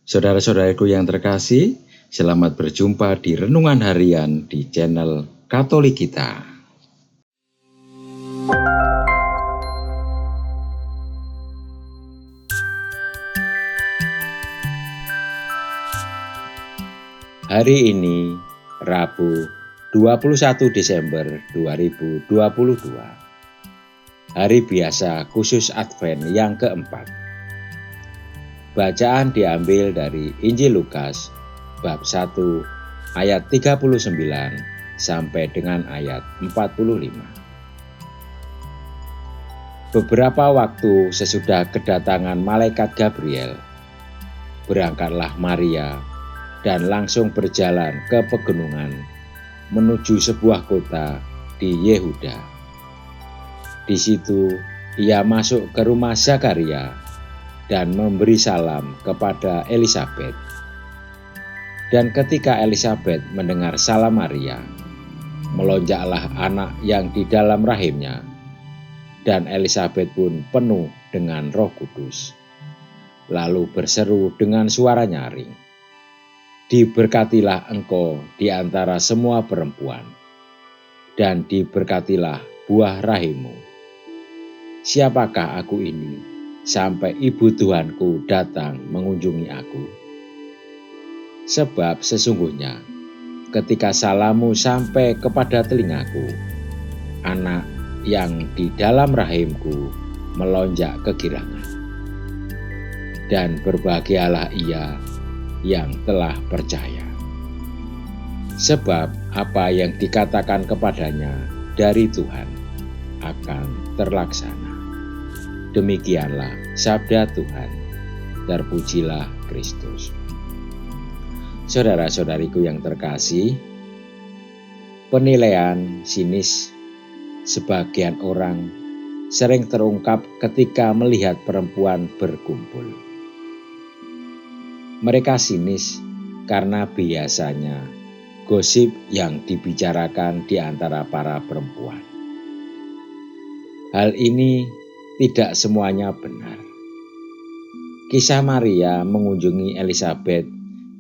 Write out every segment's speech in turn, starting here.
Saudara-saudaraku yang terkasih, selamat berjumpa di Renungan Harian di channel Katolik kita. Hari ini, Rabu 21 Desember 2022. Hari biasa khusus Advent yang keempat. Bacaan diambil dari Injil Lukas bab 1 ayat 39 sampai dengan ayat 45. Beberapa waktu sesudah kedatangan malaikat Gabriel, berangkatlah Maria dan langsung berjalan ke pegunungan menuju sebuah kota di Yehuda. Di situ ia masuk ke rumah Zakaria dan memberi salam kepada Elisabet. Dan ketika Elisabet mendengar salam Maria, melonjaklah anak yang di dalam rahimnya, dan Elisabet pun penuh dengan Roh Kudus. Lalu berseru dengan suara nyaring, "Diberkatilah engkau di antara semua perempuan, dan diberkatilah buah rahimmu. Siapakah aku ini, sampai ibu Tuhanku datang mengunjungi aku? Sebab sesungguhnya ketika salammu sampai kepada telingaku, anak yang di dalam rahimku melonjak kegirangan. Dan berbahagialah ia yang telah percaya. Sebab apa yang dikatakan kepadanya dari Tuhan akan terlaksana." Demikianlah sabda Tuhan. Terpujilah Kristus. Saudara-saudariku yang terkasih, penilaian sinis sebagian orang sering terungkap ketika melihat perempuan berkumpul. Mereka sinis karena biasanya gosip yang dibicarakan di antara para perempuan. Hal ini tidak semuanya benar. Kisah Maria mengunjungi Elisabet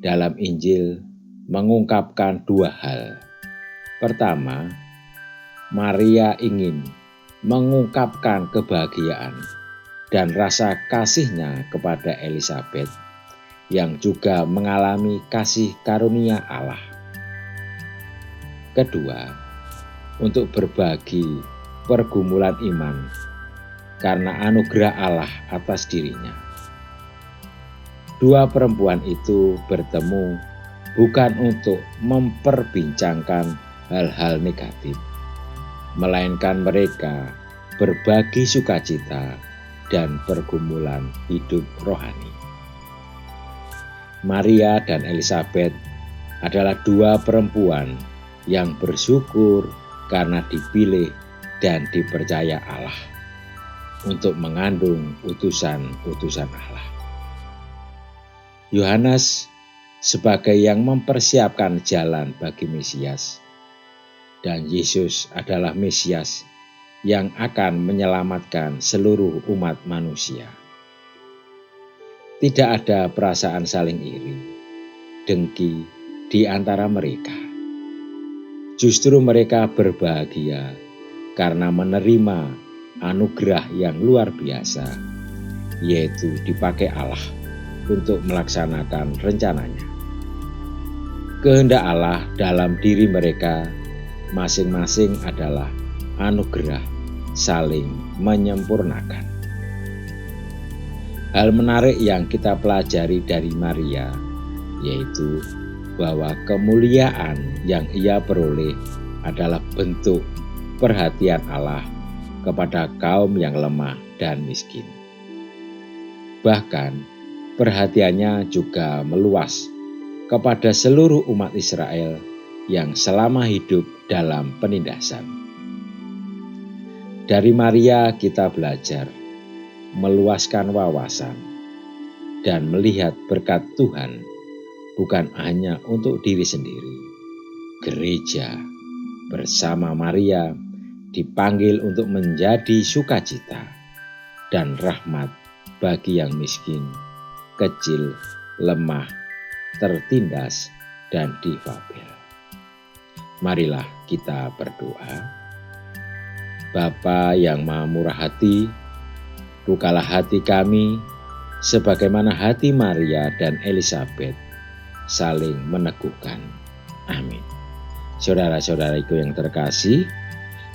dalam Injil mengungkapkan dua hal. Pertama, Maria ingin mengungkapkan kebahagiaan dan rasa kasihnya kepada Elisabet yang juga mengalami kasih karunia Allah. Kedua, untuk berbagi pergumulan iman karena anugerah Allah atas dirinya. Dua perempuan itu bertemu bukan untuk memperbincangkan hal-hal negatif, melainkan mereka berbagi sukacita dan pergumulan hidup rohani. Maria dan Elisabet adalah dua perempuan yang bersyukur karena dipilih dan dipercaya Allah untuk mengandung utusan-utusan Allah. Yohanes sebagai yang mempersiapkan jalan bagi Mesias, dan Yesus adalah Mesias yang akan menyelamatkan seluruh umat manusia. Tidak ada perasaan saling iri, dengki di antara mereka. Justru mereka berbahagia karena menerima anugerah yang luar biasa, yaitu dipakai Allah untuk melaksanakan rencananya. Kehendak Allah dalam diri mereka masing-masing adalah anugerah saling menyempurnakan. Hal menarik yang kita pelajari dari Maria yaitu bahwa kemuliaan yang ia peroleh adalah bentuk perhatian Allah kepada kaum yang lemah dan miskin. Bahkan perhatiannya juga meluas kepada seluruh umat Israel yang selama hidup dalam penindasan. Dari Maria kita belajar meluaskan wawasan dan melihat berkat Tuhan bukan hanya untuk diri sendiri. Gereja bersama Maria dipanggil untuk menjadi sukacita dan rahmat bagi yang miskin, kecil, lemah, tertindas, dan difabel. Marilah kita berdoa. Bapa yang Maha Murah Hati, bukalah hati kami sebagaimana hati Maria dan Elizabeth saling meneguhkan. Amin. Saudara-saudariku yang terkasih,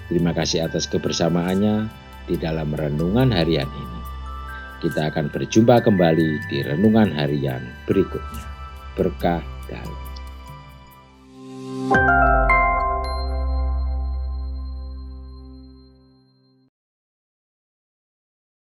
terima kasih atas kebersamaannya di dalam renungan harian ini. Kita akan berjumpa kembali di renungan harian berikutnya. Berkah dalam.